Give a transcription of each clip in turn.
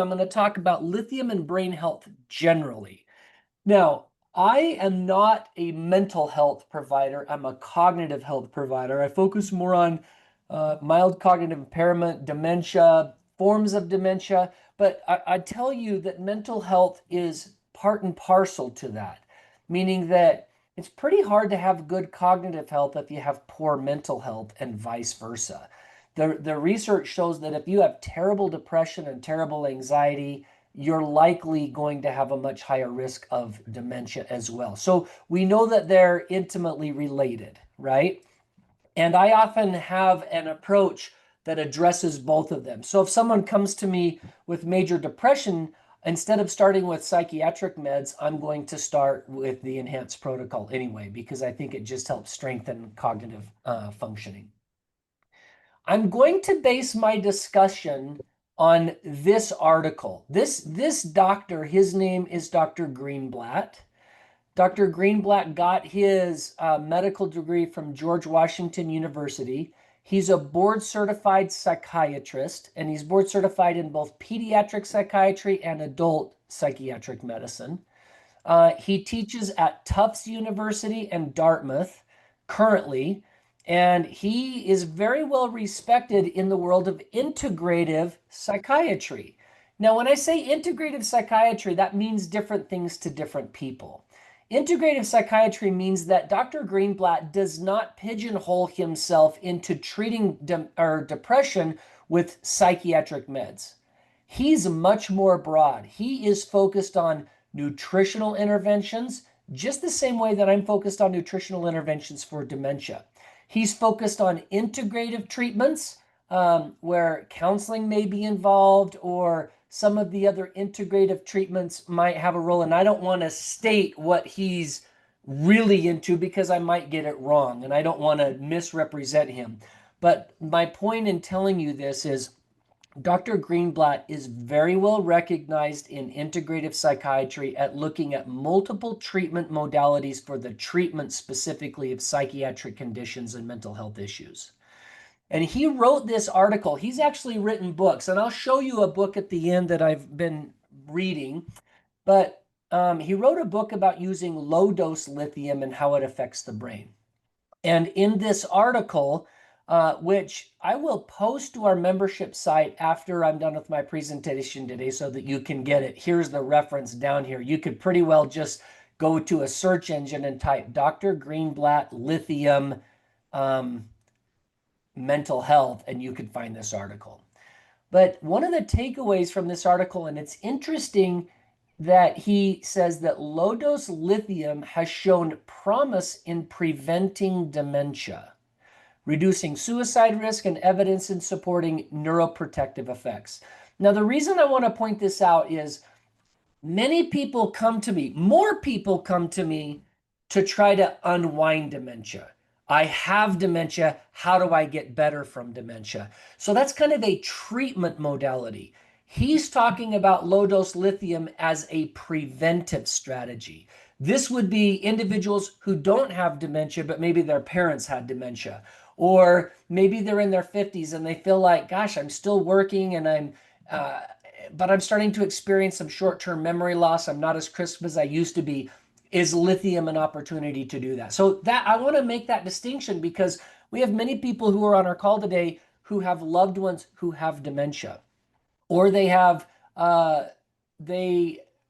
I'm going to talk about lithium and brain health generally. Now, I am not a mental health provider. I'm a cognitive health provider. I focus more on mild cognitive impairment, dementia, forms of dementia. But I tell you that mental health is part and parcel to that, meaning that it's pretty hard to have good cognitive health if you have poor mental health and vice versa. The research shows that if you have terrible depression and terrible anxiety, you're likely going to have a much higher risk of dementia as well. So we know that they're intimately related, right? And I often have an approach that addresses both of them. So if someone comes to me with major depression, instead of starting with psychiatric meds, I'm going to start with the enhanced protocol anyway, because I think it just helps strengthen cognitive functioning. I'm going to base my discussion on this article. This doctor, his name is Dr. Greenblatt. Dr. Greenblatt got his medical degree from George Washington University. He's a board certified psychiatrist, and he's board certified in both pediatric psychiatry and adult psychiatric medicine. He teaches at Tufts University and Dartmouth currently, and he is very well respected in the world of integrative psychiatry. Now, when I say integrative psychiatry, that means different things to different people. Integrative psychiatry means that Dr. Greenblatt does not pigeonhole himself into treating depression with psychiatric meds. He's much more broad. He is focused on nutritional interventions, just the same way that I'm focused on nutritional interventions for dementia. He's focused on integrative treatments where counseling may be involved, or some of the other integrative treatments might have a role. And I don't want to state what he's really into because I might get it wrong, and I don't want to misrepresent him. But my point in telling you this is Dr. Greenblatt is very well recognized in integrative psychiatry at looking at multiple treatment modalities for the treatment specifically of psychiatric conditions and mental health issues. And he wrote this article. He's actually written books, and I'll show you a book at the end that I've been reading. But he wrote a book about using low-dose lithium and how it affects the brain. And in this article, which I will post to our membership site after I'm done with my presentation today so that you can get it. Here's the reference down here. You could pretty well just go to a search engine and type Dr. Greenblatt lithium mental health, and you could find this article. But one of the takeaways from this article, and it's interesting that he says that low-dose lithium has shown promise in preventing dementia, reducing suicide risk, and evidence in supporting neuroprotective effects. Now, the reason I want to point this out is many people come to me, more people come to me to try to unwind dementia. I have dementia. How do I get better from dementia? So that's kind of a treatment modality. He's talking about low-dose lithium as a preventive strategy. This would be individuals who don't have dementia, but maybe their parents had dementia. Or maybe they're in their 50s and they feel like, gosh, I'm still working and but I'm starting to experience some short-term memory loss. I'm not as crisp as I used to be. Is lithium an opportunity to do that? So that I want to make that distinction because we have many people who are on our call today who have loved ones who have dementia, or they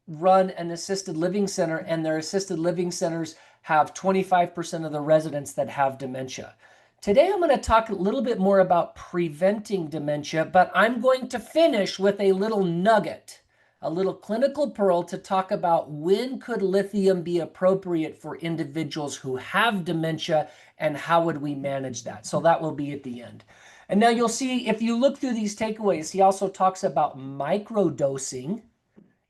run an assisted living center, and their assisted living centers have 25% of the residents that have dementia. Today, I'm going to talk a little bit more about preventing dementia, but I'm going to finish with a little nugget, a little clinical pearl to talk about when could lithium be appropriate for individuals who have dementia and how would we manage that. So that will be at the end. And now you'll see, if you look through these takeaways, he also talks about microdosing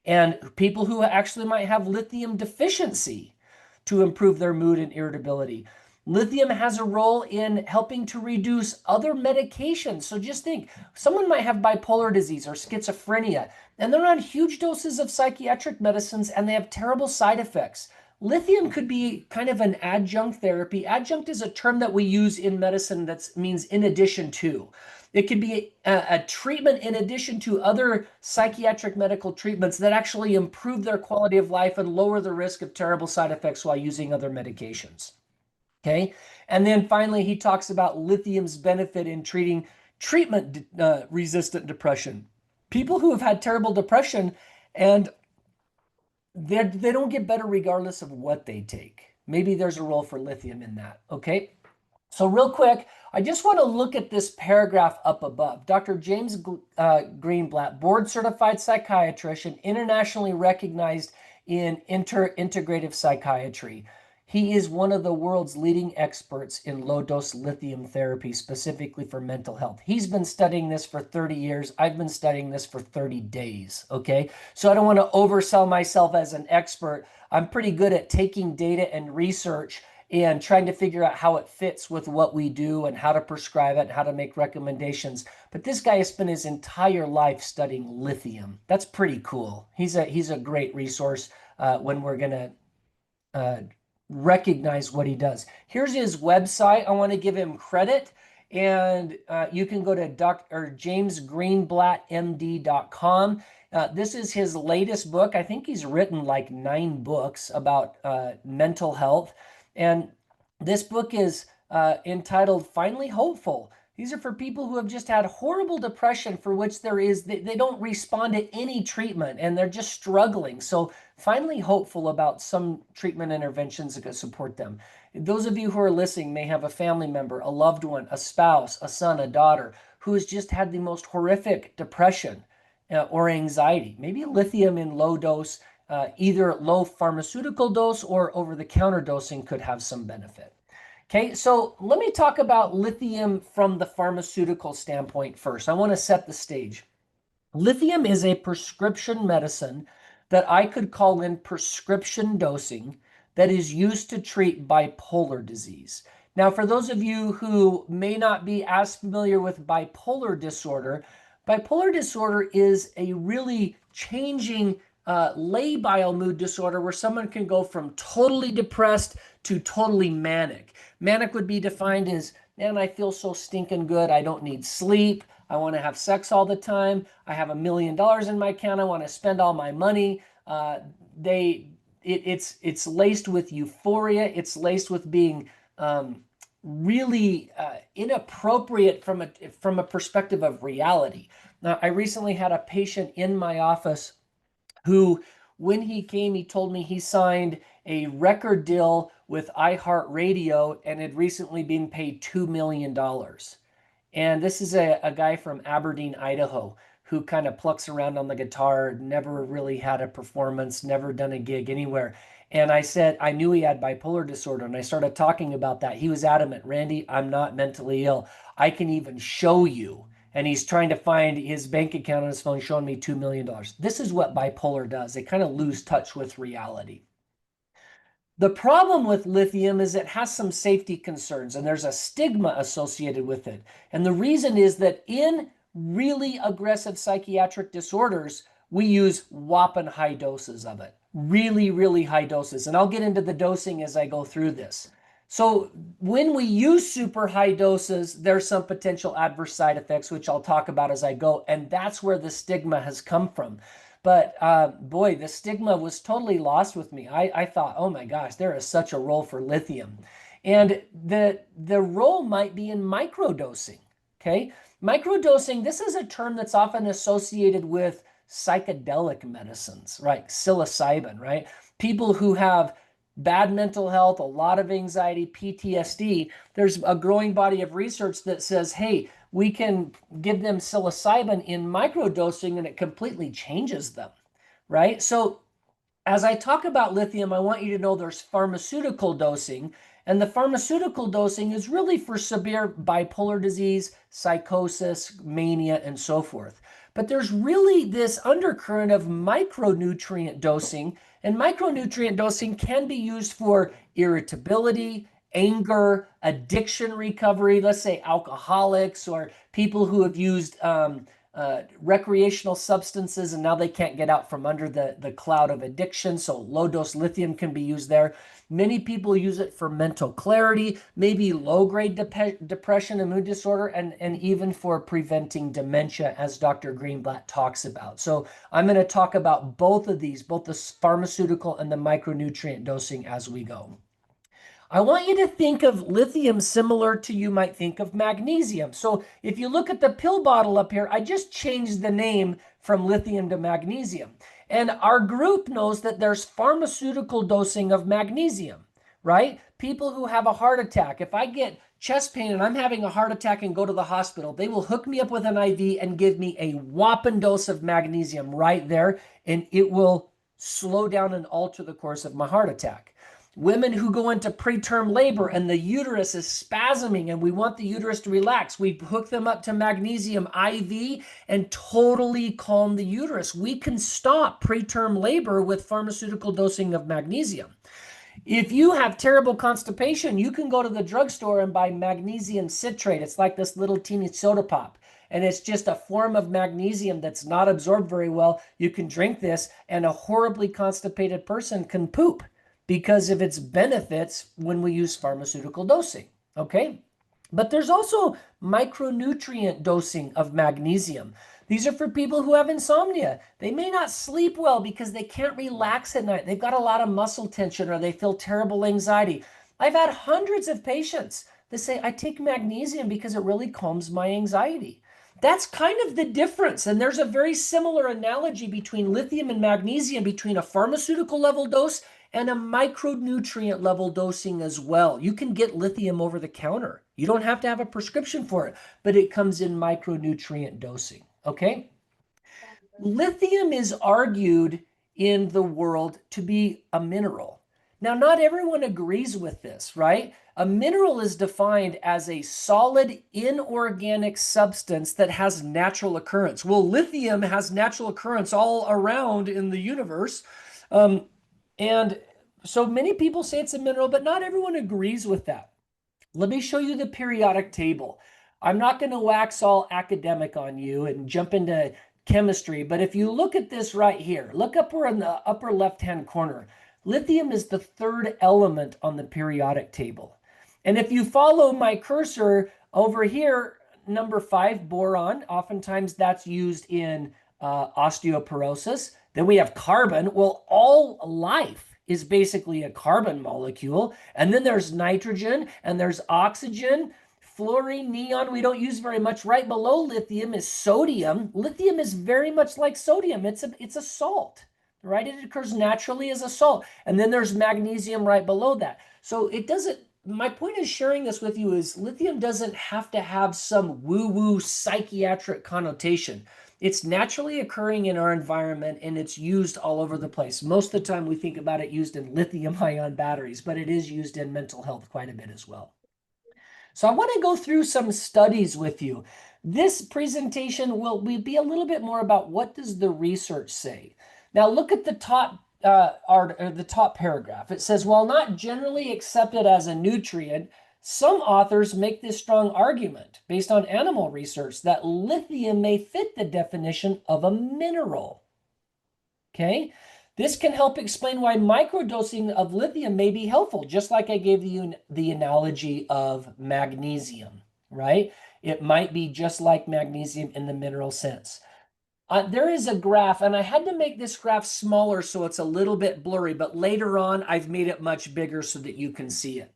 and people who actually might have lithium deficiency to improve their mood and irritability. Lithium has a role in helping to reduce other medications. So just think, someone might have bipolar disease or schizophrenia, and they're on huge doses of psychiatric medicines and they have terrible side effects. Lithium could be kind of an adjunct therapy. Adjunct is a term that we use in medicine that means in addition to. It can be a treatment in addition to other psychiatric medical treatments that actually improve their quality of life and lower the risk of terrible side effects while using other medications. Okay. And then finally, he talks about lithium's benefit in treating treatment resistant depression. People who have had terrible depression and they don't get better regardless of what they take. Maybe there's a role for lithium in that. Okay. So real quick, I just want to look at this paragraph up above. Dr. James Greenblatt, board certified psychiatrist and internationally recognized in integrative psychiatry. He is one of the world's leading experts in low-dose lithium therapy, specifically for mental health. He's been studying this for 30 years. I've been studying this for 30 days, okay? So I don't want to oversell myself as an expert. I'm pretty good at taking data and research and trying to figure out how it fits with what we do and how to prescribe it, and how to make recommendations. But this guy has spent his entire life studying lithium. That's pretty cool. He's a great resource when we're going to recognize what he does. Here's his website. I want to give him credit. And you can go to jamesgreenblattmd.com. This is his latest book. I think he's written like 9 books about mental health. And this book is entitled Finally Hopeful. These are for people who have just had horrible depression for which they don't respond to any treatment and they're just struggling. So finally hopeful about some treatment interventions that could support them. Those of you who are listening may have a family member, a loved one, a spouse, a son, a daughter who has just had the most horrific depression or anxiety. Maybe lithium in low dose, either low pharmaceutical dose or over-the-counter dosing could have some benefit. Okay, so let me talk about lithium from the pharmaceutical standpoint first. I want to set the stage. Lithium is a prescription medicine that I could call in prescription dosing that is used to treat bipolar disease. Now, for those of you who may not be as familiar with bipolar disorder is a really changing labile mood disorder where someone can go from totally depressed to totally manic. Manic would be defined as, man, I feel so stinking good. I don't need sleep. I want to have sex all the time. I have $1 million in my account. I want to spend all my money. It's laced with euphoria. It's laced with being really inappropriate from a perspective of reality. Now, I recently had a patient in my office who, when he came, he told me he signed a record deal with iHeartRadio and had recently been paid $2 million. And this is a guy from Aberdeen, Idaho, who kind of plucks around on the guitar, never really had a performance, never done a gig anywhere. And I said, I knew he had bipolar disorder. And I started talking about that. He was adamant, Randy, I'm not mentally ill. I can even show you. And he's trying to find his bank account on his phone, showing me $2 million. This is what bipolar does. They kind of lose touch with reality. The problem with lithium is it has some safety concerns, and there's a stigma associated with it. And the reason is that in really aggressive psychiatric disorders, we use whopping high doses of it. Really, really high doses. And I'll get into the dosing as I go through this. So when we use super high doses, there's some potential adverse side effects, which I'll talk about as I go. And that's where the stigma has come from. But boy, the stigma was totally lost with me. I thought, oh my gosh, there is such a role for lithium. And the role might be in microdosing, okay? Microdosing, this is a term that's often associated with psychedelic medicines, right? Psilocybin, right? People who have bad mental health, a lot of anxiety, PTSD, there's a growing body of research that says, hey, we can give them psilocybin in microdosing and it completely changes them, right? So as I talk about lithium, I want you to know there's pharmaceutical dosing, and the pharmaceutical dosing is really for severe bipolar disease, psychosis, mania, and so forth. But there's really this undercurrent of micronutrient dosing, and micronutrient dosing can be used for irritability, anger, addiction recovery, let's say alcoholics or people who have used recreational substances, and now they can't get out from under the cloud of addiction. So low dose lithium can be used there. Many people use it for mental clarity, maybe low-grade depression and mood disorder, and even for preventing dementia, as Dr. Greenblatt talks about. So I'm going to talk about both of these, both the pharmaceutical and the micronutrient dosing, as we go. I want you to think of lithium similar to you might think of magnesium. So if you look at the pill bottle up here, I just changed the name from lithium to magnesium. And our group knows that there's pharmaceutical dosing of magnesium, right? People who have a heart attack, if I get chest pain and I'm having a heart attack and go to the hospital, they will hook me up with an IV and give me a whopping dose of magnesium right there, and it will slow down and alter the course of my heart attack. Women who go into preterm labor and the uterus is spasming and we want the uterus to relax, we hook them up to magnesium IV and totally calm the uterus. We can stop preterm labor with pharmaceutical dosing of magnesium. If you have terrible constipation, you can go to the drugstore and buy magnesium citrate. It's like this little teeny soda pop, and it's just a form of magnesium that's not absorbed very well. You can drink this, and a horribly constipated person can poop because of its benefits when we use pharmaceutical dosing, okay? But there's also micronutrient dosing of magnesium. These are for people who have insomnia. They may not sleep well because they can't relax at night. They've got a lot of muscle tension or they feel terrible anxiety. I've had hundreds of patients that say, I take magnesium because it really calms my anxiety. That's kind of the difference. And there's a very similar analogy between lithium and magnesium, between a pharmaceutical level dose and a micronutrient level dosing as well. You can get lithium over the counter. You don't have to have a prescription for it, but it comes in micronutrient dosing, okay? Lithium is argued in the world to be a mineral. Now, not everyone agrees with this, right? A mineral is defined as a solid inorganic substance that has natural occurrence. Well, lithium has natural occurrence all around in the universe. And so many people say it's a mineral, but not everyone agrees with that. Let me show you the periodic table. I'm not going to wax all academic on you and jump into chemistry, but if you look at this right here, look up in the upper left-hand corner. Lithium is the third element on the periodic table. And if you follow my cursor over here, number 5, boron, oftentimes that's used in osteoporosis. Then we have carbon. Well, all life is basically a carbon molecule. And then there's nitrogen and there's oxygen, fluorine, neon. We don't use very much. Right below lithium is sodium. Lithium is very much like sodium. It's a salt, right? It occurs naturally as a salt. And then there's magnesium right below that. So it doesn't, my point of sharing this with you is lithium doesn't have to have some woo-woo psychiatric connotation. It's naturally occurring in our environment and it's used all over the place. Most of the time we think about it used in lithium-ion batteries, but it is used in mental health quite a bit as well. So I want to go through some studies with you. This presentation will be a little bit more about what does the research say. Now look at the top the top paragraph. It says, while not generally accepted as a nutrient, some authors make this strong argument based on animal research that lithium may fit the definition of a mineral. Okay, this can help explain why microdosing of lithium may be helpful, just like I gave you the analogy of magnesium, right? It might be just like magnesium in the mineral sense. There is a graph, and I had to make this graph smaller so it's a little bit blurry, but later on I've made it much bigger so that you can see it.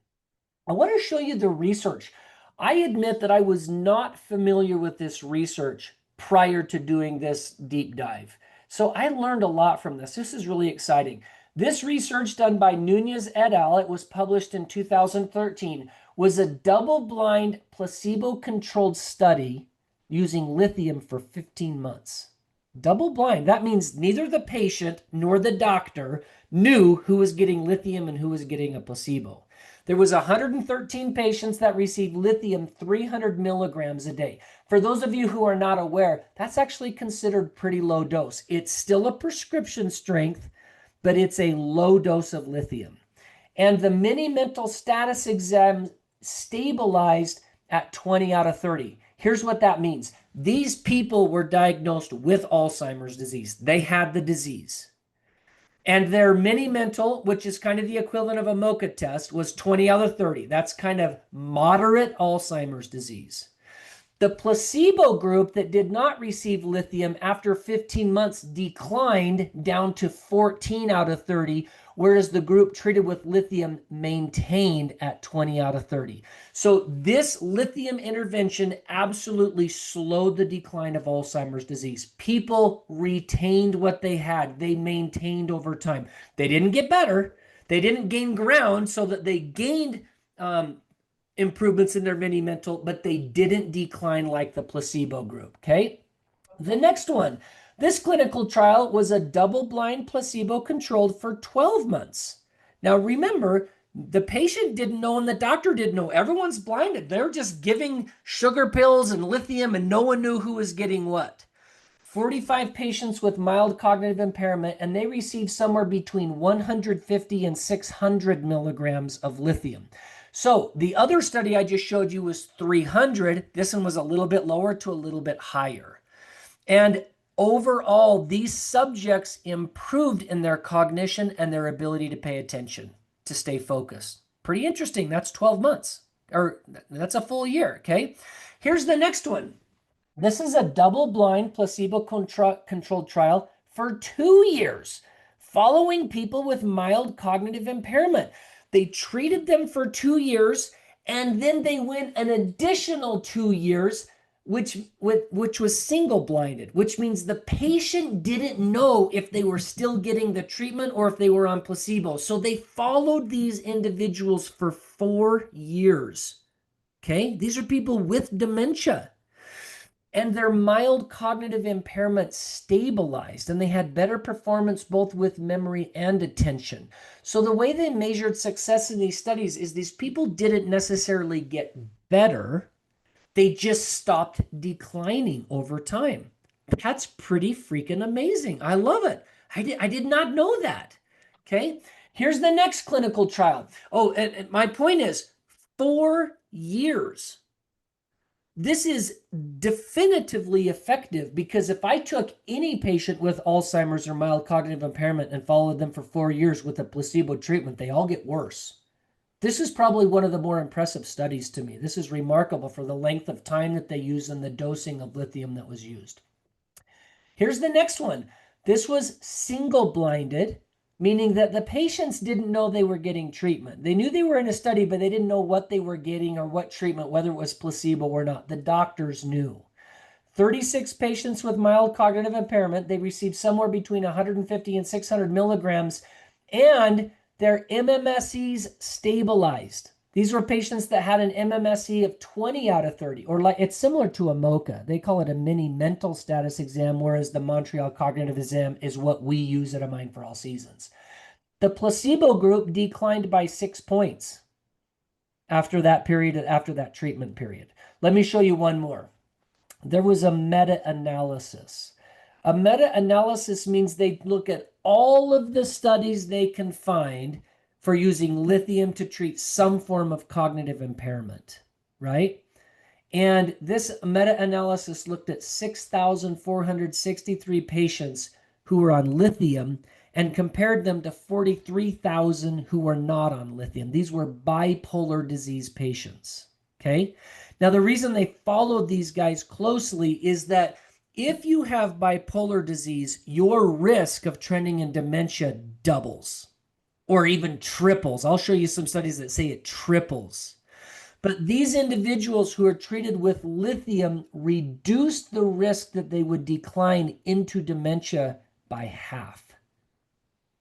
I want to show you the research. I admit that I was not familiar with this research prior to doing this deep dive. So I learned a lot from this. This is really exciting. This research done by Nunez et al., it was published in 2013, was a double-blind, placebo-controlled study using lithium for 15 months. Double-blind, that means neither the patient nor the doctor knew who was getting lithium and who was getting a placebo. There was 113 patients that received lithium 300 milligrams a day. For those of you who are not aware, that's actually considered pretty low dose. It's still a prescription strength, but it's a low dose of lithium. And the mini mental status exam stabilized at 20 out of 30. Here's what that means. These people were diagnosed with Alzheimer's disease. They had the disease. And their mini mental, which is kind of the equivalent of a MOCA test, was 20 out of 30. That's kind of moderate Alzheimer's disease. The placebo group that did not receive lithium after 15 months declined down to 14 out of 30, whereas the group treated with lithium maintained at 20 out of 30. So this lithium intervention absolutely slowed the decline of Alzheimer's disease. People retained what they had. They maintained over time. They didn't get better. They didn't gain ground so that they gained improvements in their mini mental, but they didn't decline like the placebo group. Okay. The next one, this clinical trial was a double-blind placebo controlled for 12 months. Now remember, the patient didn't know and the doctor didn't know. Everyone's blinded. They're just giving sugar pills and lithium and no one knew who was getting what. 45 patients with mild cognitive impairment, and they received somewhere between 150 and 600 milligrams of lithium. So the other study I just showed you was 300. This one was a little bit lower to a little bit higher. And overall, these subjects improved in their cognition and their ability to pay attention, to stay focused. Pretty interesting. That's 12 months, or that's a full year, okay? Here's the next one. This is a double-blind placebo-controlled trial for 2 years, following people with mild cognitive impairment. They treated them for 2 years, and then they went an additional 2 years, which was single-blinded, which means the patient didn't know if they were still getting the treatment or if they were on placebo. So they followed these individuals for 4 years. Okay, these are people with dementia. And their mild cognitive impairment stabilized, and they had better performance both with memory and attention. So the way they measured success in these studies is these people didn't necessarily get better. They just stopped declining over time. That's pretty freaking amazing. I love it. I did not know that. Okay. Here's the next clinical trial. Oh, and my point is 4 years. This is definitively effective because if I took any patient with Alzheimer's or mild cognitive impairment and followed them for 4 years with a placebo treatment, they all get worse. This is probably one of the more impressive studies to me. This is remarkable for the length of time that they used and the dosing of lithium that was used. Here's the next one. This was single-blinded, meaning that the patients didn't know they were getting treatment. They knew they were in a study, but they didn't know what they were getting or what treatment, whether it was placebo or not. The doctors knew. 36 patients with mild cognitive impairment. They received somewhere between 150 and 600 milligrams, and their MMSEs stabilized. These were patients that had an MMSE of 20 out of 30, or like it's similar to a MOCA. They call it a mini mental status exam, whereas the Montreal Cognitive Exam is what we use at A Mind for All Seasons. The placebo group declined by 6 points after that period, after that treatment period. Let me show you one more. There was a meta-analysis. A meta-analysis means they look at all of the studies they can find for using lithium to treat some form of cognitive impairment, right? And this meta-analysis looked at 6,463 patients who were on lithium and compared them to 43,000 who were not on lithium. These were bipolar disease patients, okay? Now, the reason they followed these guys closely is that if you have bipolar disease, your risk of trending in dementia doubles or even triples. I'll show you some studies that say it triples. But these individuals who are treated with lithium reduced the risk that they would decline into dementia by half.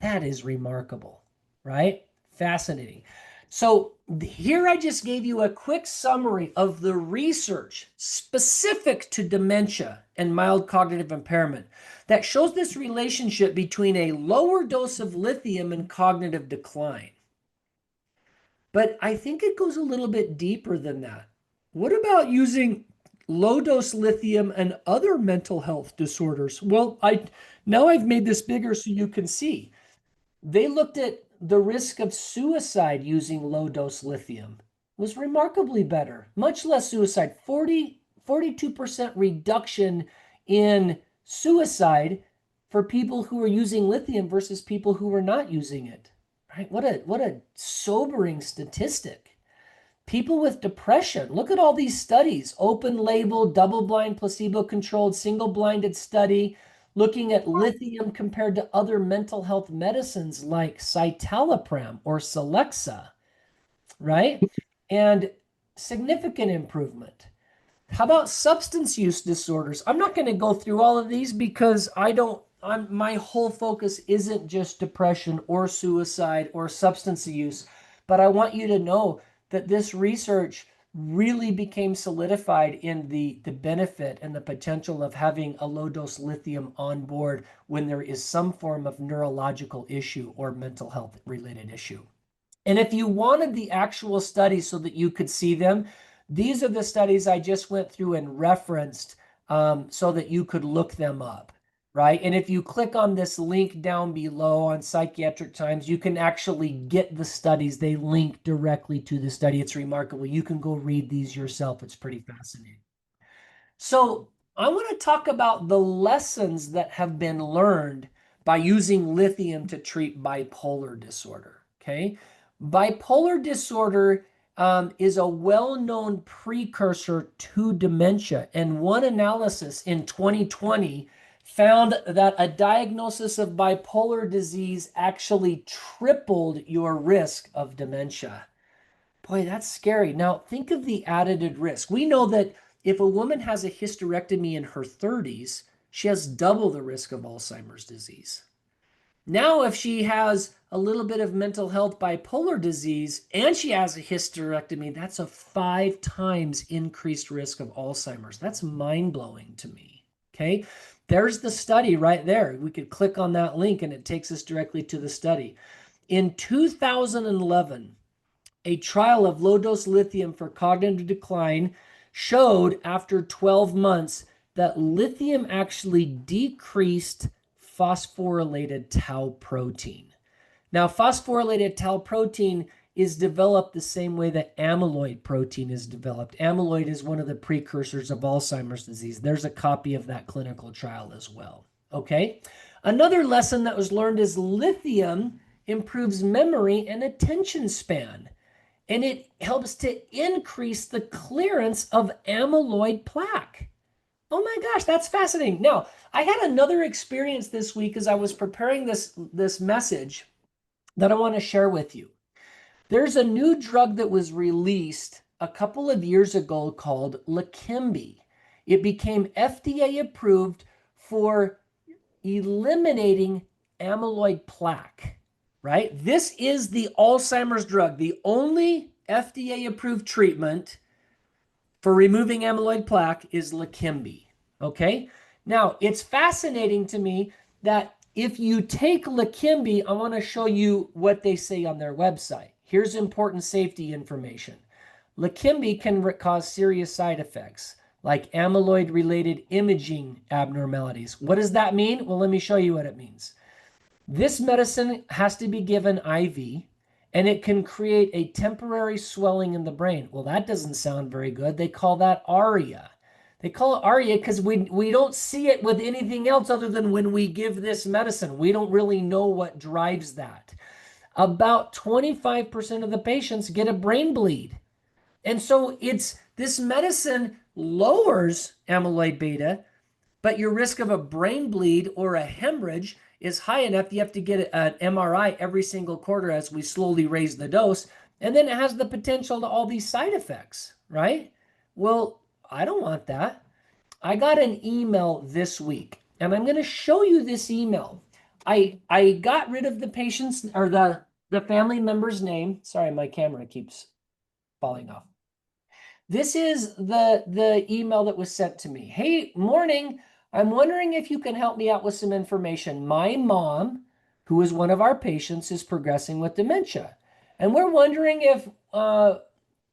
That is remarkable, right? Fascinating. So here I just gave you a quick summary of the research specific to dementia and mild cognitive impairment that shows this relationship between a lower dose of lithium and cognitive decline. But I think it goes a little bit deeper than that. What about using low-dose lithium and other mental health disorders? Well, now I've made this bigger so you can see. They looked at the risk of suicide using low-dose lithium was remarkably better, much less suicide, 42% reduction in suicide for people who are using lithium versus people who are not using it. Right? What a sobering statistic. People with depression, look at all these studies, open label, double blind, placebo controlled, single blinded study looking at lithium compared to other mental health medicines like citalopram or Celexa, right? And significant improvement. How about substance use disorders? I'm not going to go through all of these because my whole focus isn't just depression or suicide or substance use, but I want you to know that this research really became solidified in the benefit and the potential of having a low dose lithium on board when there is some form of neurological issue or mental health related issue. And if you wanted the actual studies so that you could see them, these are the studies I just went through and referenced so that you could look them up, right? And if you click on this link down below on Psychiatric Times, you can actually get the studies. They link directly to the study. It's remarkable. You can go read these yourself. It's pretty fascinating. So I want to talk about the lessons that have been learned by using lithium to treat bipolar disorder. Okay. Bipolar disorder is a well-known precursor to dementia. And one analysis in 2020 found that a diagnosis of bipolar disease actually tripled your risk of dementia. Boy, that's scary. Now, think of the added risk. We know that if a woman has a hysterectomy in her 30s, she has double the risk of Alzheimer's disease. Now, if she has a little bit of mental health bipolar disease and she has a hysterectomy, that's a 5 times increased risk of Alzheimer's. That's mind-blowing to me. Okay, there's the study right there. We could click on that link and it takes us directly to the study. In 2011, a trial of low-dose lithium for cognitive decline showed after 12 months that lithium actually decreased phosphorylated tau protein. Now, phosphorylated tau protein is developed the same way that amyloid protein is developed. Amyloid is one of the precursors of Alzheimer's disease. There's a copy of that clinical trial as well. Okay. Another lesson that was learned is lithium improves memory and attention span, and it helps to increase the clearance of amyloid plaque. Oh my gosh, that's fascinating. Now, I had another experience this week as I was preparing this message that I want to share with you. There's a new drug that was released a couple of years ago called Leqembi. It became FDA approved for eliminating amyloid plaque, right? This is the Alzheimer's drug, the only FDA approved treatment for removing amyloid plaque is Leqembi. Okay. Now, it's fascinating to me that if you take Leqembi, I want to show you what they say on their website. Here's important safety information. Leqembi can cause serious side effects like amyloid-related imaging abnormalities. What does that mean? Well, let me show you what it means. This medicine has to be given IV, and it can create a temporary swelling in the brain. Well, that doesn't sound very good. They call that ARIA. They call it ARIA because we don't see it with anything else other than when we give this medicine. We don't really know what drives that. About 25% of the patients get a brain bleed. And so this medicine lowers amyloid beta, but your risk of a brain bleed or a hemorrhage is high enough. You have to get an MRI every single quarter as we slowly raise the dose. And then it has the potential to all these side effects, right? Well, I don't want that. I got an email this week, and I'm going to show you this email. I got rid of the patient's or the family member's name. Sorry, my camera keeps falling off. This is the email that was sent to me. Hey, morning. I'm wondering if you can help me out with some information. My mom, who is one of our patients, is progressing with dementia. And we're wondering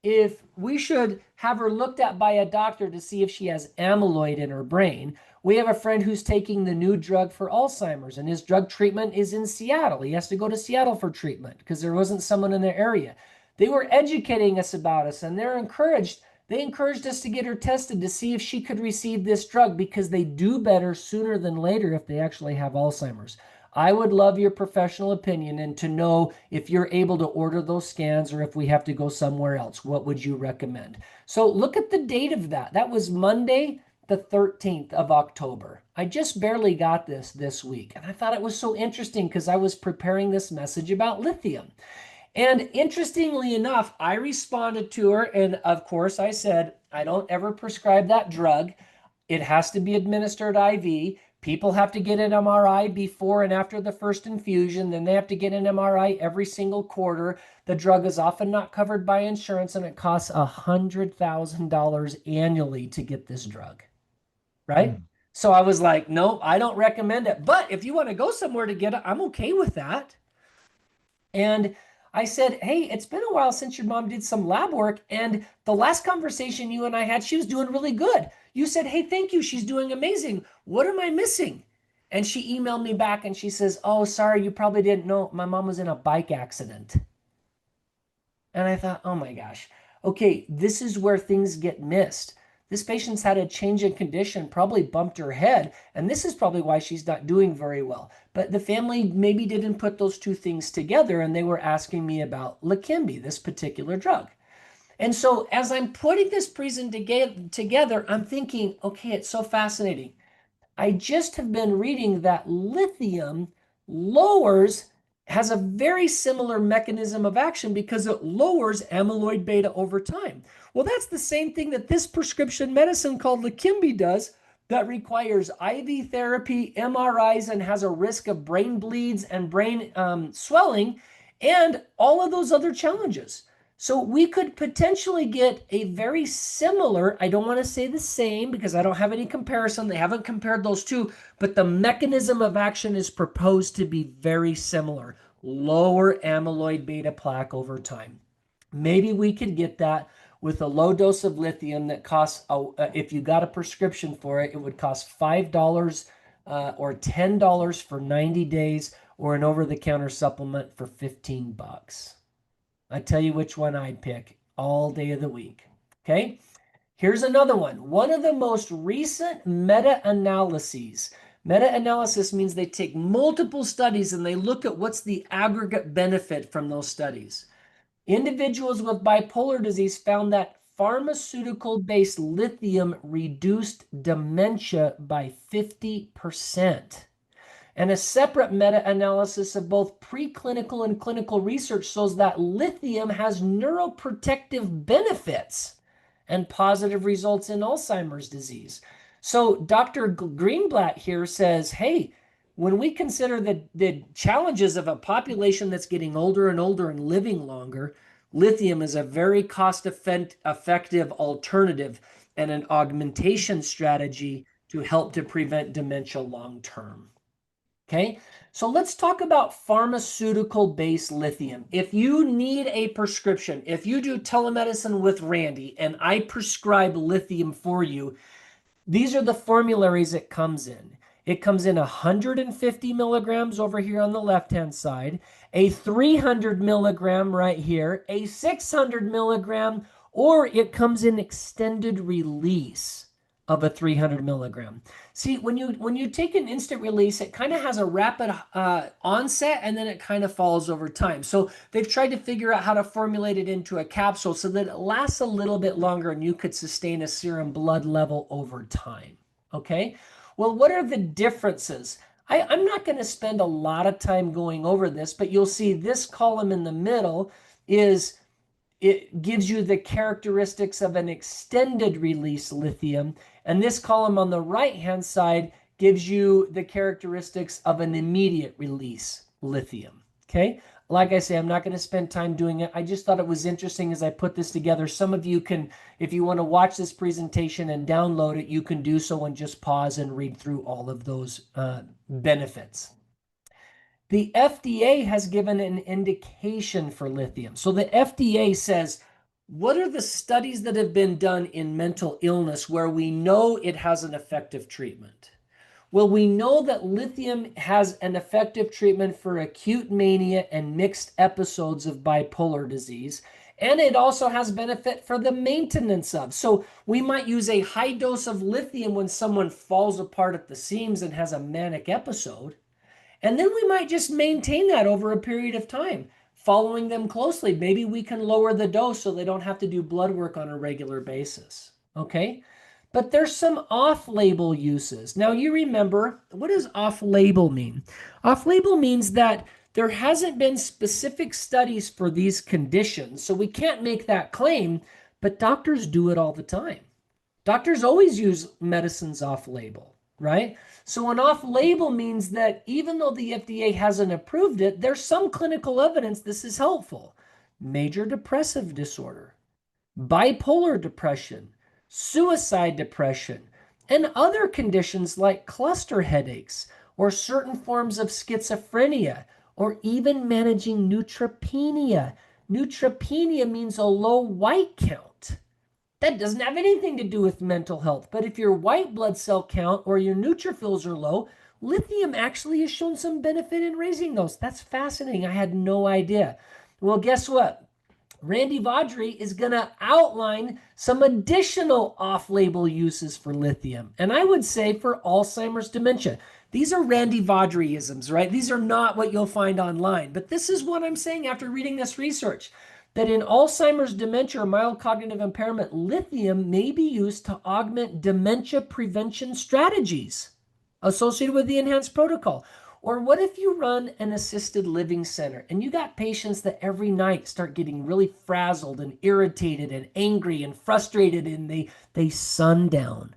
if we should have her looked at by a doctor to see if she has amyloid in her brain. We have a friend who's taking the new drug for Alzheimer's, and his drug treatment is in Seattle. He has to go to Seattle for treatment because there wasn't someone in their area. They were educating us about us, and they're encouraged They encouraged us to get her tested to see if she could receive this drug because they do better sooner than later if they actually have Alzheimer's. I would love your professional opinion and to know if you're able to order those scans or if we have to go somewhere else. What would you recommend? So look at the date of that. That was Monday, the 13th of October. I just barely got this week. And I thought it was so interesting because I was preparing this message about lithium. And interestingly enough, I responded to her. And of course, I said, I don't ever prescribe that drug. It has to be administered IV. People have to get an MRI before and after the first infusion. Then they have to get an MRI every single quarter. The drug is often not covered by insurance, and it costs $100,000 annually to get this drug, right? Mm. So I was like, no, I don't recommend it. But if you want to go somewhere to get it, I'm okay with that. And I said, hey, it's been a while since your mom did some lab work. And the last conversation you and I had, she was doing really good. You said, hey, thank you. She's doing amazing. What am I missing? And she emailed me back and she says, oh, sorry, you probably didn't know. My mom was in a bike accident. And I thought, oh my gosh, okay, this is where things get missed. This patient's had a change in condition, probably bumped her head, and this is probably why she's not doing very well. But the family maybe didn't put those two things together, and they were asking me about Leqembi, this particular drug. And so as I'm putting this presentation together, I'm thinking, okay, it's so fascinating. I just have been reading that lithium has a very similar mechanism of action because it lowers amyloid beta over time. Well, that's the same thing that this prescription medicine called Leqembi does that requires IV therapy, MRIs, and has a risk of brain bleeds and brain swelling and all of those other challenges. So we could potentially get a very similar, I don't want to say the same because I don't have any comparison. They haven't compared those two, but the mechanism of action is proposed to be very similar. Lower amyloid beta plaque over time. Maybe we could get that with a low dose of lithium that costs, if you got a prescription for it, it would cost $5 or $10 for 90 days or an over-the-counter supplement for 15 bucks. I tell you which one I'd pick all day of the week. Okay. Here's another one. One of the most recent meta-analyses. Meta-analysis means they take multiple studies and they look at what's the aggregate benefit from those studies. Individuals with bipolar disease found that pharmaceutical-based lithium reduced dementia by 50%. And a separate meta-analysis of both preclinical and clinical research shows that lithium has neuroprotective benefits and positive results in Alzheimer's disease. So Dr. Greenblatt here says, hey, when we consider the challenges of a population that's getting older and older and living longer, lithium is a very cost-effective alternative and an augmentation strategy to help to prevent dementia long-term. Okay, so let's talk about pharmaceutical-based lithium. If you need a prescription, if you do telemedicine with Randy and I prescribe lithium for you, these are the formularies it comes in. It comes in 150 milligrams over here on the left-hand side, a 300 milligram right here, a 600 milligram, or it comes in extended release of a 300 milligram. See, when you take an instant release, it kind of has a rapid onset and then it kind of falls over time. So they've tried to figure out how to formulate it into a capsule so that it lasts a little bit longer and you could sustain a serum blood level over time. Okay, well, what are the differences? I'm not going to spend a lot of time going over this, but you'll see this column in the middle it gives you the characteristics of an extended release lithium. And this column on the right-hand side gives you the characteristics of an immediate release lithium. Okay. Like I say, I'm not going to spend time doing it. I just thought it was interesting as I put this together. Some of you can, if you want to watch this presentation and download it, you can do so and just pause and read through all of those benefits. The FDA has given an indication for lithium. So the FDA says, what are the studies that have been done in mental illness where we know it has an effective treatment? Well, we know that lithium has an effective treatment for acute mania and mixed episodes of bipolar disease. And it also has benefit for the maintenance of. So we might use a high dose of lithium when someone falls apart at the seams and has a manic episode. And then we might just maintain that over a period of time, following them closely. Maybe we can lower the dose so they don't have to do blood work on a regular basis. Okay? But there's some off-label uses. Now you remember, what does off-label mean? Off-label means that there hasn't been specific studies for these conditions, so we can't make that claim, but doctors do it all the time. Doctors always use medicines off-label, right? So an off-label means that even though the FDA hasn't approved it, there's some clinical evidence this is helpful. Major depressive disorder, bipolar depression, suicide depression, and other conditions like cluster headaches or certain forms of schizophrenia, or even managing neutropenia. Neutropenia means a low white count. That doesn't have anything to do with mental health, but if your white blood cell count or your neutrophils are low, lithium actually has shown some benefit in raising those. That's fascinating. I had no idea. Well, guess what? Randy Vawdrey is going to outline some additional off-label uses for lithium. And I would say for Alzheimer's dementia. These are Randy Vawdreyisms, right? These are not what you'll find online. But this is what I'm saying after reading this research, that in Alzheimer's dementia or mild cognitive impairment, lithium may be used to augment dementia prevention strategies associated with the enhanced protocol. Or what if you run an assisted living center and you got patients that every night start getting really frazzled and irritated and angry and frustrated and they sundown.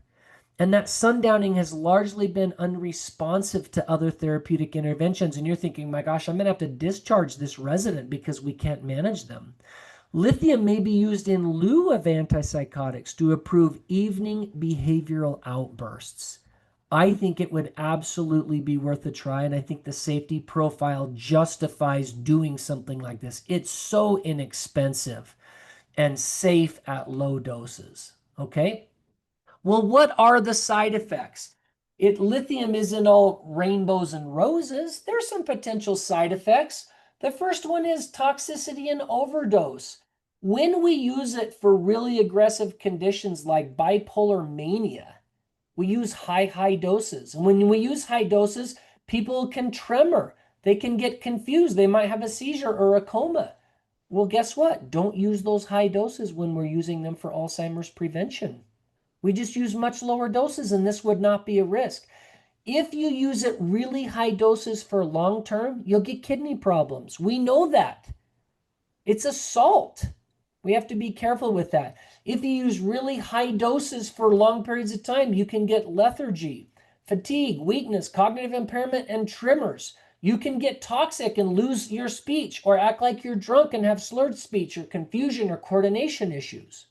And that sundowning has largely been unresponsive to other therapeutic interventions. And you're thinking, my gosh, I'm going to have to discharge this resident because we can't manage them. Lithium may be used in lieu of antipsychotics to improve evening behavioral outbursts. I think it would absolutely be worth a try, and I think the safety profile justifies doing something like this. It's so inexpensive and safe at low doses, okay? Well, what are the side effects? Lithium isn't all rainbows and roses. There's some potential side effects. The first one is toxicity and overdose. When we use it for really aggressive conditions like bipolar mania, we use high doses. And when we use high doses, people can tremor. They can get confused. They might have a seizure or a coma. Well, guess what? Don't use those high doses when we're using them for Alzheimer's prevention. We just use much lower doses, and this would not be a risk. If you use it really high doses for long term, you'll get kidney problems. We know that. It's a salt. We have to be careful with that. If you use really high doses for long periods of time, you can get lethargy, fatigue, weakness, cognitive impairment, and tremors. You can get toxic and lose your speech or act like you're drunk and have slurred speech or confusion or coordination issues.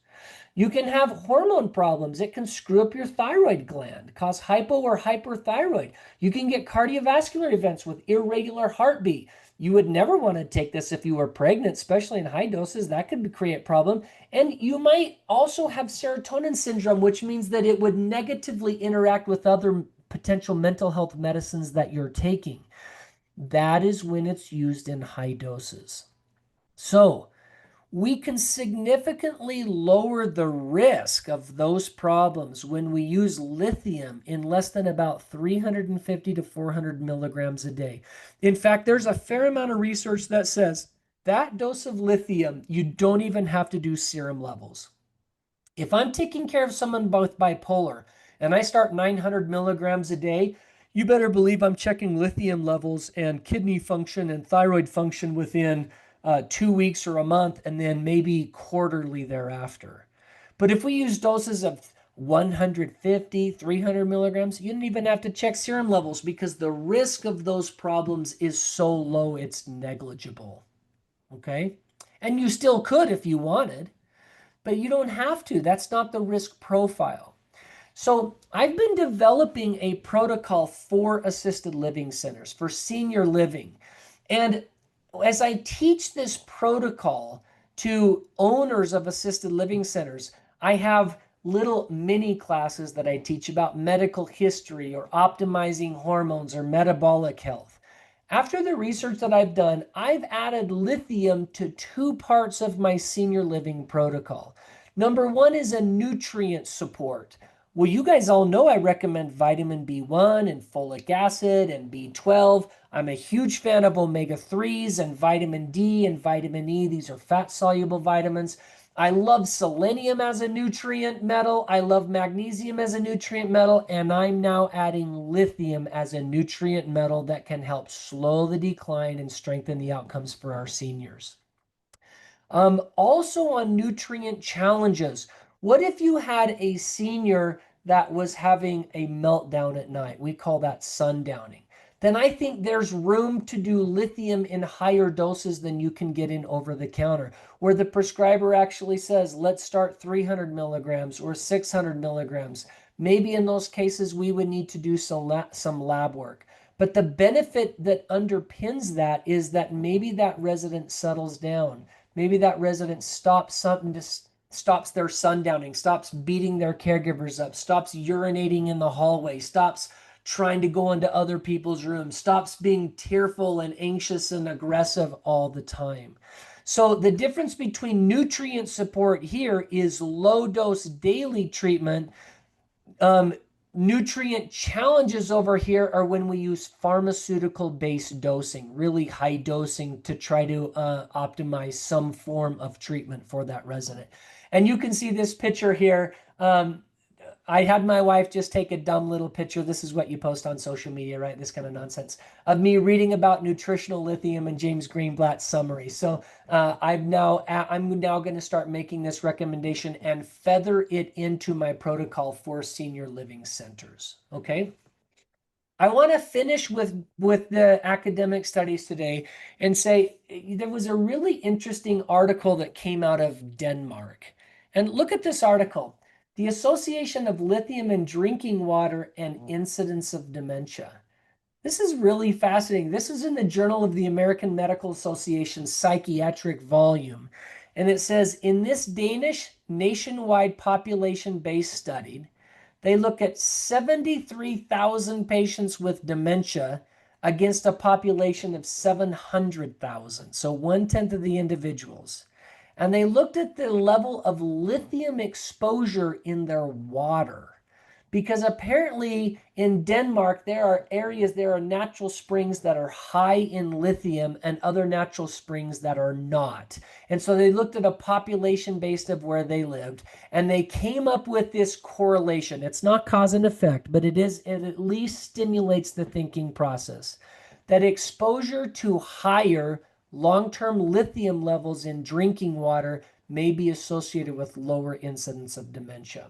You can have hormone problems. It can screw up your thyroid gland, cause hypo or hyperthyroid. You can get cardiovascular events with irregular heartbeat. You would never want to take this if you were pregnant, especially in high doses. That could create a problem. And you might also have serotonin syndrome, which means that it would negatively interact with other potential mental health medicines that you're taking. That is when it's used in high doses. So we can significantly lower the risk of those problems when we use lithium in less than about 350 to 400 milligrams a day. In fact, there's a fair amount of research that says that dose of lithium, you don't even have to do serum levels. If I'm taking care of someone with bipolar and I start 900 milligrams a day, you better believe I'm checking lithium levels and kidney function and thyroid function within 2 weeks or a month, and then maybe quarterly thereafter. But if we use doses of 150, 300 milligrams, you don't even have to check serum levels because the risk of those problems is so low, it's negligible. Okay? And you still could if you wanted, but you don't have to. That's not the risk profile. So I've been developing a protocol for assisted living centers, for senior living. And as I teach this protocol to owners of assisted living centers, I have little mini classes that I teach about medical history or optimizing hormones or metabolic health. After the research that I've done, I've added lithium to two parts of my senior living protocol. Number one is a nutrient support. Well, you guys all know I recommend vitamin B1 and folic acid and B12. I'm a huge fan of omega-3s and vitamin D and vitamin E. These are fat-soluble vitamins. I love selenium as a nutrient metal. I love magnesium as a nutrient metal. And I'm now adding lithium as a nutrient metal that can help slow the decline and strengthen the outcomes for our seniors. Also on nutrient challenges, what if you had a senior that was having a meltdown at night? We call that sundowning. Then I think there's room to do lithium in higher doses than you can get in over the counter, where the prescriber actually says, let's start 300 milligrams or 600 milligrams. Maybe in those cases, we would need to do some lab work. But the benefit that underpins that is that maybe that resident settles down. Maybe that resident stops their sundowning, stops beating their caregivers up, stops urinating in the hallway, stops trying to go into other people's rooms, stops being tearful and anxious and aggressive all the time. So the difference between nutrient support here is low dose daily treatment. Nutrient challenges over here are when we use pharmaceutical based dosing, really high dosing to try to optimize some form of treatment for that resident. And you can see this picture here. I had my wife just take a dumb little picture. This is what you post on social media, right? This kind of nonsense of me reading about nutritional lithium and James Greenblatt's summary. So I'm now going to start making this recommendation and feather it into my protocol for senior living centers. Okay. I want to finish with the academic studies today and say there was a really interesting article that came out of Denmark. And look at this article. The association of lithium in drinking water and incidence of dementia. This is really fascinating. This is in the Journal of the American Medical Association psychiatric volume. And it says, in this Danish nationwide population-based study, they look at 73,000 patients with dementia against a population of 700,000, so 1/10 of the individuals. And they looked at the level of lithium exposure in their water. Because apparently in Denmark, there are natural springs that are high in lithium and other natural springs that are not. And so they looked at a population based of where they lived, and they came up with this correlation. It's not cause and effect, but it at least stimulates the thinking process. That exposure to higher long-term lithium levels in drinking water may be associated with lower incidence of dementia.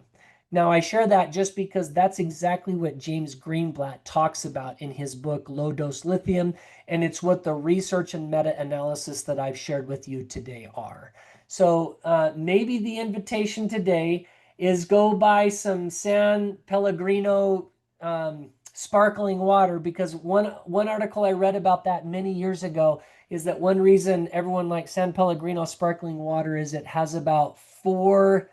Now, I share that just because that's exactly what James Greenblatt talks about in his book, Low Dose Lithium, and it's what the research and meta-analysis that I've shared with you today are. So maybe the invitation today is go buy some San Pellegrino sparkling water, because one article I read about that many years ago is that one reason everyone likes San Pellegrino sparkling water is it has about 4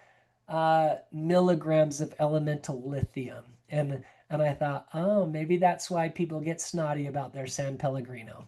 milligrams of elemental lithium. And I thought, oh, maybe that's why people get snotty about their San Pellegrino.